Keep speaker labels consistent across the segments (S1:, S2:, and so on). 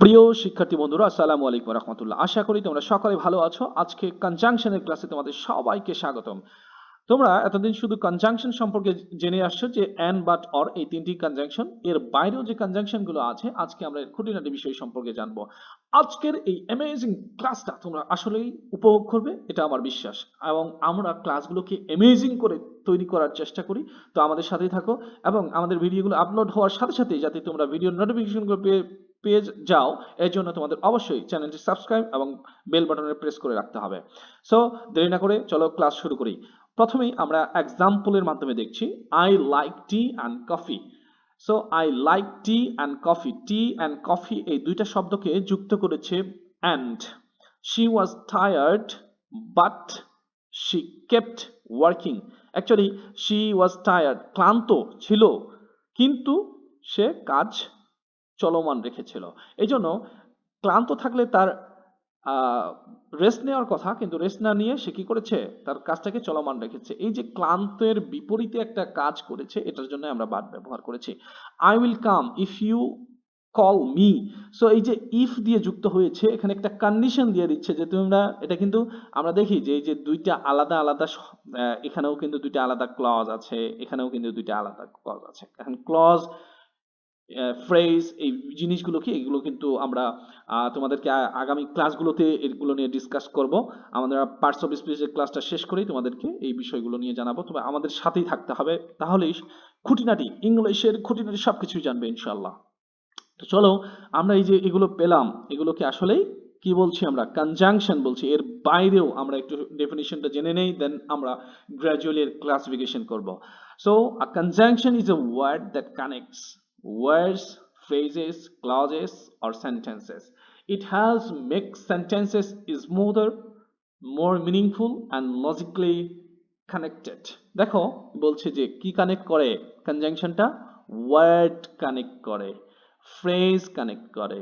S1: প্রিয় শিক্ষার্থী বন্ধুরা, আসসালামু আলাইকুম রহমতুল্লাহ। আশা করি তোমরা সকলে ভালো আছো। আজকে কনজাংশনের ক্লাসে তোমাদের সবাইকে স্বাগতম। তোমরা এতদিন শুধু কনজাংশন সম্পর্কে জেনে আসছো যে অ্যান্ড, বাট, অর এই তিনটি কনজাংশন। এর বাইরেও যে কনজাংশন গুলো আছে, আজকে আমরা এর খুঁটিনাটি বিষয় সম্পর্কে জানবো। আজকের এই অ্যামেজিং ক্লাসটা তোমরা আসলেই উপভোগ করবে, এটা আমার বিশ্বাস। এবং আমরা ক্লাসগুলোকে অ্যামেজিং করে তৈরি করার চেষ্টা করি। তো আমাদের সাথেই থাকো এবং আমাদের ভিডিওগুলো আপলোড হওয়ার সাথে সাথেই যাতে তোমরা ভিডিওর নোটিফিকেশনগুলো পেয়ে পেয়ে যাও, এর জন্য তোমাদের অবশ্যই চ্যানেলটি সাবস্ক্রাইব এবং বেল বাটনে প্রেস করে রাখতে হবে। সো দেরি না করে চলো ক্লাস শুরু করি। প্রথমেই আমরা এক্সাম্পলের মাধ্যমে দেখছি। I like tea and coffee. So I like tea and coffee, T and coffee এই দুইটা শব্দকে যুক্ত করেছে and. She was tired but she kept working. Actually she was tired, ক্লান্ত ছিল, কিন্তু সে কাজ চলমান রেখেছিল। এই জন্য ক্লান্ত থাকলে তার রেস্ট নেওয়ার কথা, কিন্তু রেস্ট না নিয়ে সে কি করেছে, তার কাজটাকে চলমান রেখেছে। এই যে ক্লান্তের বিপরীতে একটা কাজ করেছে, এটার জন্য আমরা বাট ব্যবহার করেছি। I will come if you call me. So এই যে ইফ দিয়ে যুক্ত হয়েছে, এখানে একটা কন্ডিশন দিয়ে দিচ্ছে যে তোমরা এটা কিন্তু আমরা দেখি যে এই যে দুইটা আলাদা আলাদা এখানেও কিন্তু দুইটা আলাদা ক্লজ আছে, এখানেও কিন্তু দুইটা আলাদা ক্লজ আছে। এখন ক্লজ, ফ্রেজ, এই জিনিসগুলো কি, এগুলো কিন্তু আমরা তোমাদেরকে আগামী ক্লাসগুলোতে এগুলো নিয়ে ডিসকাস করব। আমরা পার্টস অফ স্পিচের ক্লাসটা শেষ করেই তোমাদেরকে এই বিষয়গুলো নিয়ে জানাবো। তবে আমাদের সাথেই থাকতে হবে, তাহলেই খুঁটিনাটি ইংলিশের খুঁটিনাটি সবকিছুই জানবে ইনশাল্লাহ। তো চলো, আমরা এই যে এগুলো পেলাম, এগুলোকে আসলেই কি বলছি, আমরা কনজাংশন বলছি। এর বাইরেও আমরা একটু ডেফিনিশনটা জেনে নেই, দেন আমরা গ্র্যাজুয়ালি এর ক্লাসিফিকেশন করব। So a conjunction is a word that connects words, phrases, clauses, or sentences. It helps make sentences smoother, more meaningful, and logically connected. দেখো বলছে যে কি কানেক্ট করে কনজাংশনটা, ওয়ার্ড কানেক্ট করে, ফ্রেজ কানেক্ট করে,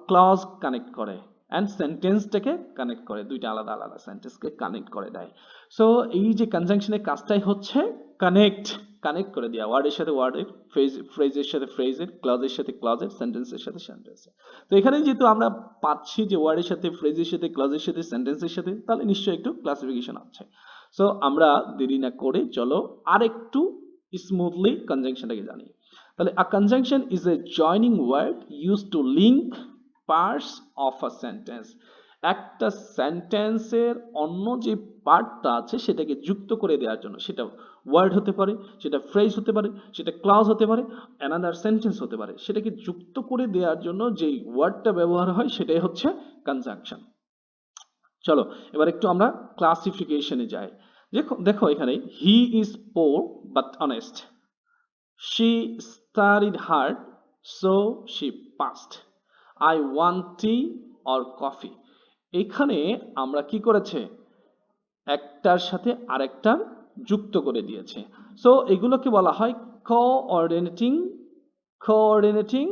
S1: ক্লজ কানেক্ট করে, and সেন্টেন্সটাকে connect করে, দুইটা আলাদা আলাদা সেন্টেন্সকে কানেক্ট করে দেয়। সো এই যে কনজাংশনের কাজটাই হচ্ছে কানেক্ট, কানেক্ট করে দেওয়া ওয়ার্ডের সাথে ওয়ার্ডের, ফ্রেজের সাথে ফ্রেজের, ক্লজের সাথে ক্লজের, সেন্টেন্সের সাথে সেন্টেন্সের। তো এখানে যেহেতু আমরা পাচ্ছি যে ওয়ার্ডের সাথে, ফ্রেজের সাথে, ক্লজের সাথে, সেন্টেন্সের সাথে, তাহলে নিশ্চয়ই একটু ক্লাসিফিকেশন আছে। সো আমরা দেরি না করে চলো আরেকটু স্মুথলি কনজাংশনটাকে জানি। তাহলে a conjunction is a joining word use to link parts of a sentence. একটা সেন্টেন্সের অন্য যে পার্টটা আছে সেটাকে যুক্ত করে দেওয়ার জন্য, সেটা ওয়ার্ড হতে পারে, সেটা ফ্রেজ হতে পারে, সেটা ক্লজ হতে পারে, অ্যানাদার সেন্টেন্স হতে পারে, সেটাকে যুক্ত করে দেওয়ার জন্য যেই ওয়ার্ডটা ব্যবহার হয় সেটাই হচ্ছে কনজাংশন। চলো এবার একটু আমরা ক্লাসিফিকেশনে যাই। দেখো দেখো এখানে he is poor but honest, she studied hard so she past, I want tea or coffee. এখানে আমরা কি করেছে, একটার সাথে আরেকটার যুক্ত করে দিয়েছে। সো এগুলোকে বলা হয় কোঅর্ডিনেটিং কোঅর্ডিনেটিং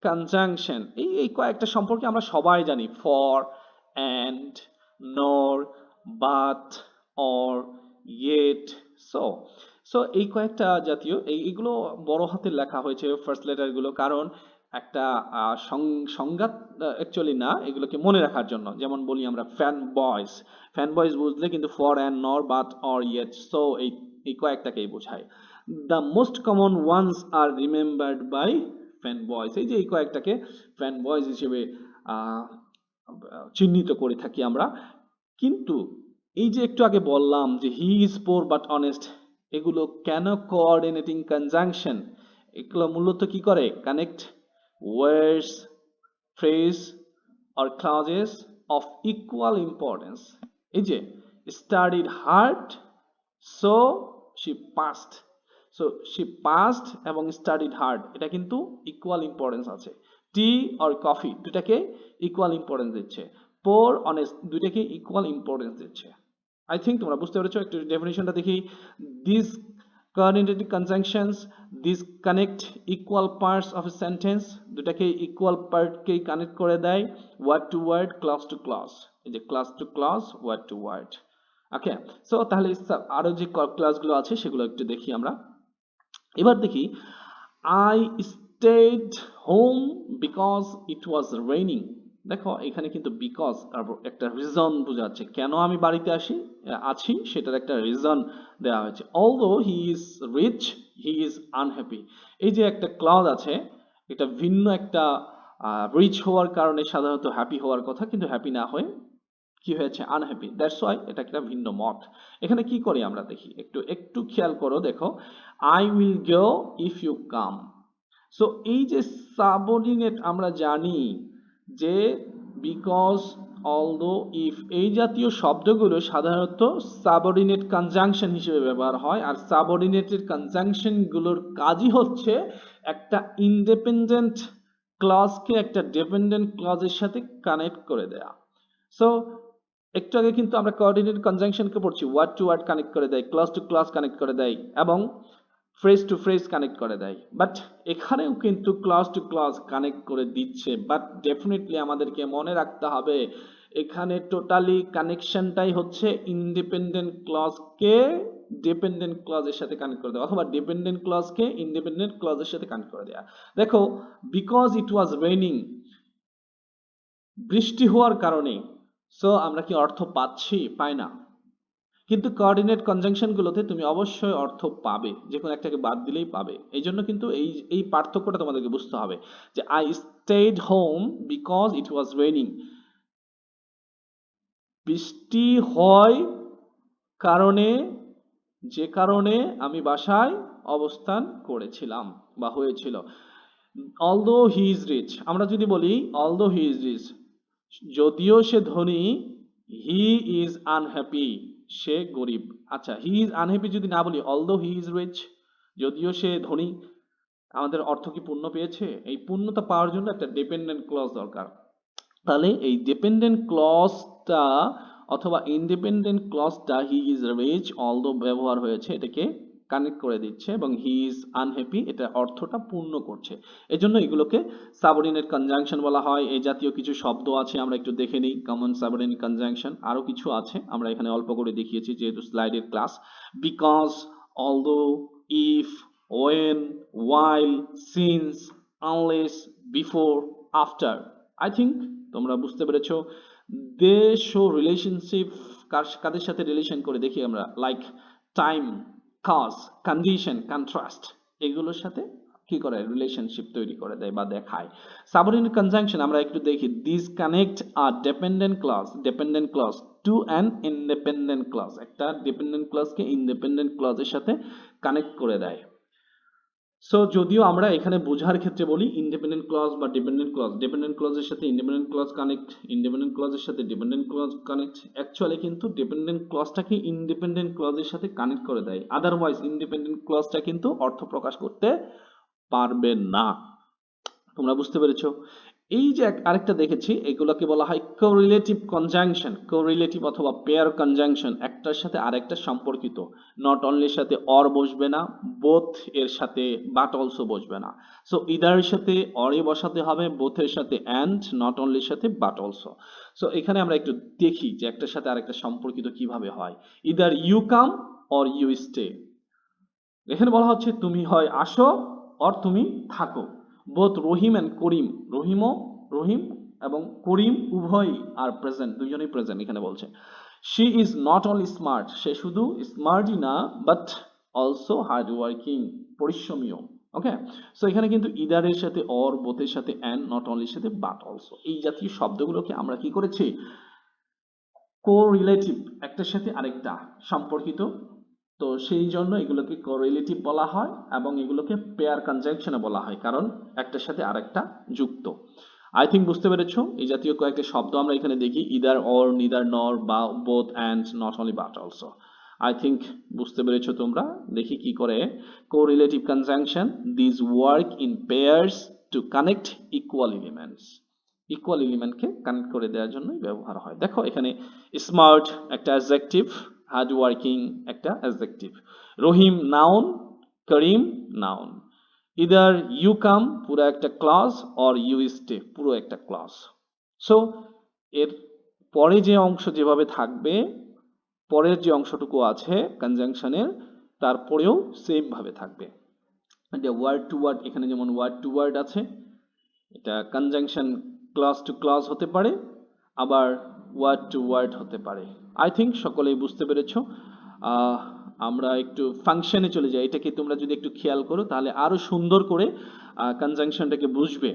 S1: কনজাংশন। এই কয়েকটা সম্পর্কে আমরা সবাই জানি, for, and, nor, but, or, yet. So so এই কয়েকটা জাতীয় এইগুলো বড় হাতের লেখা হয়েছে ফার্স্ট লেটারগুলো, কারণ একটা সংজ্ঞা অ্যাকচুয়ালি না, এগুলোকে মনে রাখার জন্য। যেমন বলি আমরা ফ্যান বয়েজ, ফ্যান বয়েজ বুঝলে কিন্তু for, and, nor, but, or, yet, so এই কয়েকটাকেই বোঝায়। The most common ones are remembered by fan boys. এই যে এই কয়েকটাকে ফ্যান বয়েজ হিসেবে চিহ্নিত করে থাকি আমরা। কিন্তু এই যে একটু আগে বললাম যে he is poor but honest, এগুলো কেন কোঅর্ডিনেটিং কনজাংশন? এগুলো মূলত কি করে, connect words, phrase or clauses of equal importance. এই যে studied hard so she passed, so she passed এবং studied hard এটা কিন্তু equal importance আছে। টি or কফি দুটাকে equal importance দিচ্ছে, poor honest দুটাকে equal importance দিচ্ছে। আই থিঙ্ক তোমরা বুঝতে পেরেছো। একটু ডেফিনিশনটা দেখি। This coordinated conjunctions, these connect equal parts of a sentence, দুটাকে equal part কে কানেক্ট করে দেয়, word to word, clause to clause। এই যে clause to clause, word to word। Okay, so তাহলে আরো যে ক্লাসগুলো আছে সেগুলো একটু দেখি আমরা। এবার দেখি, I stayed home because it was raining. দেখো এখানে কিন্তু বিকজ একটা রিজন বোঝাচ্ছে কেন আমি বাড়িতে আছি সেটার একটা রিজন দেওয়া হয়েছে। although he is rich he is unhappy। এই যে একটা ক্লজ আছে, এটা ভিন্ন একটা রিচ হওয়ার কারণে সাধারণত হ্যাপি হওয়ার কথা, কিন্তু হ্যাপি না হয়ে কি হয়েছে আনহ্যাপি, দ্যাটস ওয়াই এটা একটা ভিন্ন মত। এখানে কি করি আমরা দেখি, একটু একটু খেয়াল করো, দেখো I will go if you come. So এই যে সাবঅর্ডিনেট আমরা জানি যে বিকজ, অলদো, ইফ এই জাতীয় শব্দগুলো সাধারণত সাবঅর্ডিনেট কনজাংশন হিসেবে ব্যবহার হয়, আর সাবঅর্ডিনেটেড কনজাংশন গুলোর কাজই হচ্ছে একটা ইন্ডিপেন্ডেন্ট ক্লজকে একটা ডিপেন্ডেন্ট ক্লজের সাথে কানেক্ট করে দেয়া। সো একটু আগে কিন্তু আমরা কোঅর্ডিনেট কনজাংশনকে পড়ছি, ওয়ার্ড টু ওয়ার্ড কানেক্ট করে দেয়, ক্লজ টু ক্লজ কানেক্ট করে দেয় এবং ফ্রেজ টু ফ্রেজ কানেক্ট করে দেয়। বাট এখানেও কিন্তু ক্লজ টু ক্লজ কানেক্ট করে দিচ্ছে, বাট ডেফিনেটলি আমাদেরকে মনে রাখতে হবে এখানে টোটালি কানেকশনটাই হচ্ছে ইন্ডিপেন্ডেন্ট ক্লজকে ডিপেন্ডেন্ট ক্লজের সাথে কানেক্ট করে দেওয়া, অথবা ডিপেন্ডেন্ট ক্লজকে ইন্ডিপেন্ডেন্ট ক্লজের সাথে কানেক্ট করে দেওয়া। দেখো বিকজ ইট ওয়াজ রেইনিং, বৃষ্টি হওয়ার কারণে, সো আমরা কি অর্থ পাচ্ছি? পাই না। কিন্তু কোঅর্ডিনেট কনজাংশন গুলোতে তুমি অবশ্যই অর্থ পাবে, যে কোনো একটাকে বাদ দিলেই পাবে। এই জন্য কিন্তু এই পার্থক্যটা তোমাদেরকে বুঝতে হবে যে I stayed home because it was raining, বৃষ্টি হয় কারণে, যে কারণে আমি বাসায় অবস্থান করেছিলাম বা হয়েছিল। অলদো হি ইজ রিচ, আমরা যদি বলি অলদো হি ইজ রিচ, যদিও সে ধনী, হি ইজ আনহ্যাপি, সে গরিব। আচ্ছা, হি ইজ আনহ্যাপি যদি না বলি, অলদো হি ইজ রিচ, যদিও সে ধনী, আমাদের অর্থ কি পূর্ণ পেয়েছে? এই পূর্ণতা পাওয়ার জন্য একটা ডিপেন্ডেন্ট ক্লজ দরকার। তাহলে এই ডিপেন্ডেন্ট ক্লজটা অথবা ইন্ডিপেন্ডেন্ট ক্লজটা হি ইজ রিচ অলদো ব্যবহার হয়েছে, এটাকে কানেক্ট করে দিচ্ছে, এবং হি ইজ আনহ্যাপি এটা অর্থটা পূর্ণ করছে। এজন্য এগুলোকে সাবঅর্ডিনেট কনজাংশন বলা হয়। এই জাতীয় কিছু শব্দ আছে, আমরা একটু দেখে নিই। কমন সাবঅর্ডিনেট কনজাংশন আরো কিছু আছে, আমরা এখানে অল্প করে দেখিয়েছি যেহেতু স্লাইডের class. Because, although, if, when, while, since, unless, before, after। I think তোমরা বুঝতে পেরেছো। দে শো রিলেশনশিপ, কাদের সাথে রিলেশন করে দেখি আমরা, like time, cause, condition, contrast, এগুলোর সাথে কি করে রিলেশনশিপ তৈরি করে দেয় বা দেখায়। সাবঅর্ডিনেট কনজাংশন আমরা একটু দেখি, this connect a dependent clause to an independent clause, একটা ডিপেন্ডেন্ট ক্লজকে ইন্ডিপেন্ডেন্ট ক্লজের সাথে কানেক্ট করে দেয়। সো যদিও আমরা এখানে বোঝার ক্ষেত্রে বলি ইন্ডিপেন্ডেন্ট ক্লজ বা ডিপেন্ডেন্ট ক্লজ, ডিপেন্ডেন্ট ক্লজের সাথে ইন্ডিপেন্ডেন্ট ক্লজ কানেক্ট, ইন্ডিপেন্ডেন্ট ক্লজের সাথে ডিপেন্ডেন্ট ক্লজ কানেক্ট, অ্যাকচুয়ালি কিন্তু ডিপেন্ডেন্ট ক্লজটাকে ইন্ডিপেন্ডেন্ট ক্লজের সাথে কানেক্ট করে দেয়, আদারওয়াইজ ইন্ডিপেন্ডেন্ট ক্লজটা কিন্তু অর্থ প্রকাশ করতে পারবে না। তোমরা বুঝতে পেরেছো? এই যে আরেকটা দেখেছি, এগুলোকে বলা হয় কোরিলেটিভ কনজাংশন, কোরিলেটিভ অথবা পেয়ার কনজাংশন, একটার সাথে আরেকটা সম্পর্কিত। নট অনলির সাথে অর বসবে না, বোথ এর সাথে বাট অলসো বসবে না। সো ইদার এর সাথে অরে বসাতে হবে, বোথ এর সাথে অ্যান্ড, নট অনলির সাথে বাট অলসো। সো এখানে আমরা একটু দেখি যে একটার সাথে আরেকটা সম্পর্কিত কিভাবে হয়। Either you come or you stay, এখানে বলা হচ্ছে তুমি হয় আসো অর তুমি থাকো। বোথ রহিম অ্যান্ড করিম, রহিম এবং করিম উভয়ই আর প্রেজেন্ট, দুইজনেই প্রেজেন্ট এখানে বলছে। She is not only smart, সে শুধু স্মার্টই না বাট অলসো হার্ড ওয়ার্কিং, পরিশ্রমীও। ওকে, সো এখানে কিন্তু ইদারের সাথে অর, বোথের সাথে অ্যান্ড, নট অনলির সাথে বাট অলসো, এই জাতীয় শব্দগুলোকে আমরা কি করেছি কোরিলেটিভ, একটার সাথে আরেকটা সম্পর্কিত। তো সেই জন্য এগুলোকে কোরিলেটিভ বলা হয় এবং এগুলোকে পেয়ার কনজাংশনে বলা হয়, কারণ একটার সাথে আরেকটা যুক্ত। আই থিঙ্ক বুঝতে পেরেছো। এই জাতীয় কয়েকটা শব্দ আমরা এখানে দেখি, ইদার, অর, নিদার, নর, বা both, and, not only but also. I think বুঝতে পেরেছো তোমরা। দেখি কি করে correlative conjunction, this work in pairs to connect equal elements, equal এলিমেন্টকে কানেক্ট করে দেওয়ার জন্যই ব্যবহার হয়। দেখো এখানে স্মার্ট একটা অ্যাডজেক্টিভ, হার্ড ওয়ার্কিং একটা adjective, Rahim noun, Karim noun, either you come পুরো একটা ক্লজ, অর ইউ স্টে পুরো একটা ক্লজ। সো এর পরে যে অংশ যেভাবে থাকবে, পরের যে অংশটুকু আছে কনজাংশনের, তারপরেও সেম ভাবে থাকবে। এটা ওয়ার্ড টু ওয়ার্ড, এখানে যেমন ওয়ার্ড টু ওয়ার্ড আছে, এটা কনজাংশন ক্লজ টু ক্লজ হতে পারে, আবার ওয়ার্ড টু ওয়ার্ড হতে পারে। আই থিঙ্ক সকলেই বুঝতে পেরেছো। আহ, আমরা একটু ফাংশনে চলে যাই, এটাকে তোমরা যদি একটু খেয়াল করো তাহলে আরো সুন্দর করে কনজাংশনটাকে বুঝবে।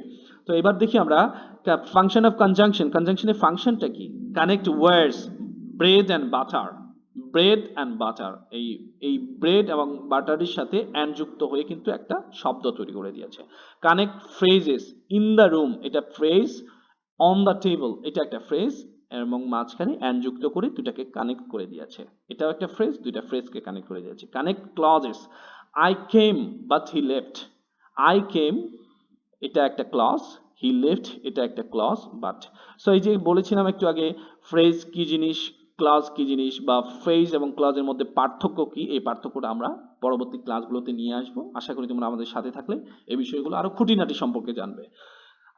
S1: তো এবার দেখি আমরা ফাংশন অফ কনজাংশন। কনজাংশনের ফাংশনটা কি? Connect words bread and butter. Bread and butter, এই এই ব্রেড এবং বাটারের সাথে অ্যান্ড যুক্ত হয়ে কিন্তু একটা শব্দ তৈরি করে দিয়েছে। Connect phrases, in the room এটা ফ্রেজ, অন দ্য টেবল এটা একটা ফ্রেজ, এবং মাঝখানে অ্যান্ড যুক্ত করে দুটাকে কানেক্ট করে দিয়েছে। এটাও একটা ফ্রেজ, দুইটা ফ্রেজকে কানেক্ট করে দিয়েছে। Connect clauses, I came but he left. I came এটা একটা ক্লজ, হি লেফট এটা একটা ক্লজ, বাট। সো এই যে বলেছিলাম একটু আগে ফ্রেজ কি জিনিস, ক্লজ কি জিনিস, বা ফ্রেজ এবং ক্লজের মধ্যে পার্থক্য কি, এই পার্থক্যটা আমরা পরবর্তী ক্লাসগুলোতে নিয়ে আসবো। আশা করি তোমরা আমাদের সাথে থাকলে এই বিষয়গুলো আরো খুঁটিনাটি সম্পর্কে জানবে।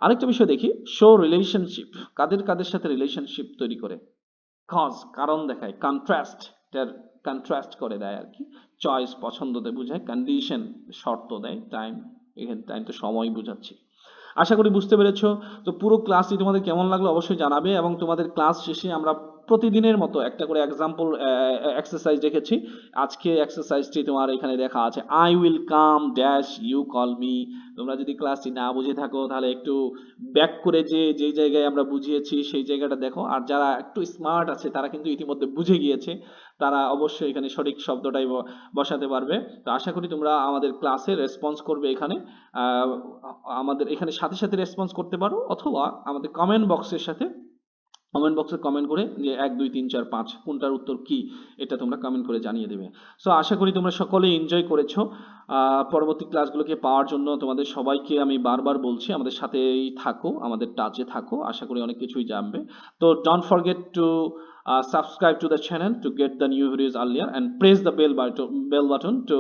S1: আরেকটা বিষয় দেখি, শো রিলেশনশিপ, কাদের কাদের সাথে রিলেশনশিপ তৈরি করে? কজ কারণ দেখায়, কন্ট্রাস্ট এটার কন্ট্রাস্ট করে দেয় আর কি, চয়েস পছন্দ দেয় বোঝায়, কন্ডিশন শর্ত দেয়, টাইম এখানে টাইম তো সময় বোঝাচ্ছি। আশা করি বুঝতে পেরেছো। তো পুরো ক্লাসটি তোমাদের কেমন লাগলো অবশ্যই জানাবে, এবং তোমাদের ক্লাস শেষে আমরা প্রতিদিনের মতো একটা করে এক্সাম্পল এক্সারসাইজ রেখেছি। আজকে এক্সারসাইজটি তোমার এখানে দেখা আছে, I will come dash you call me. তোমরা যদি ক্লাসটি না বুঝে থাকো তাহলে একটু ব্যাক করে যে যেই জায়গায় আমরা বুঝিয়েছি সেই জায়গাটা দেখো, আর যারা একটু স্মার্ট আছে তারা কিন্তু ইতিমধ্যে বুঝে গিয়েছে, তারা অবশ্যই এখানে সঠিক শব্দটাই বসাতে পারবে। তো আশা করি তোমরা আমাদের ক্লাসে রেসপন্স করবে এখানে। আহ, আমাদের এখানে সাথে সাথে রেসপন্স করতে পারো, অথবা আমাদের কমেন্ট বক্সের সাথে কমেন্ট বক্সে কমেন্ট করে যে 1 2 3 4 5 কোনটার উত্তর কি, এটা তোমরা কমেন্ট করে জানিয়ে দেবে। সো আশা করি তোমরা সকলেই এনজয় করেছো। পরবর্তী ক্লাসগুলোকে পাওয়ার জন্য তোমাদের সবাইকে আমি বারবার বলছি আমাদের সাথেই থাকো, আমাদের টাচে থাকো, আশা করি অনেক কিছুই জানবে। তো don't forget to subscribe to the channel to get the new videos earlier, and press the bell button to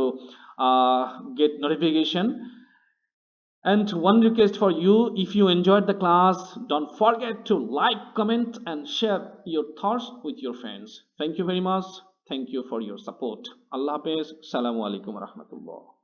S1: get notification. And one request for you, if you enjoyed the class, don't forget to like, comment, and share your thoughts with your friends. Thank you very much. Thank you for your support. Allah Hafiz. Assalamu alaikum wa rahmatullah.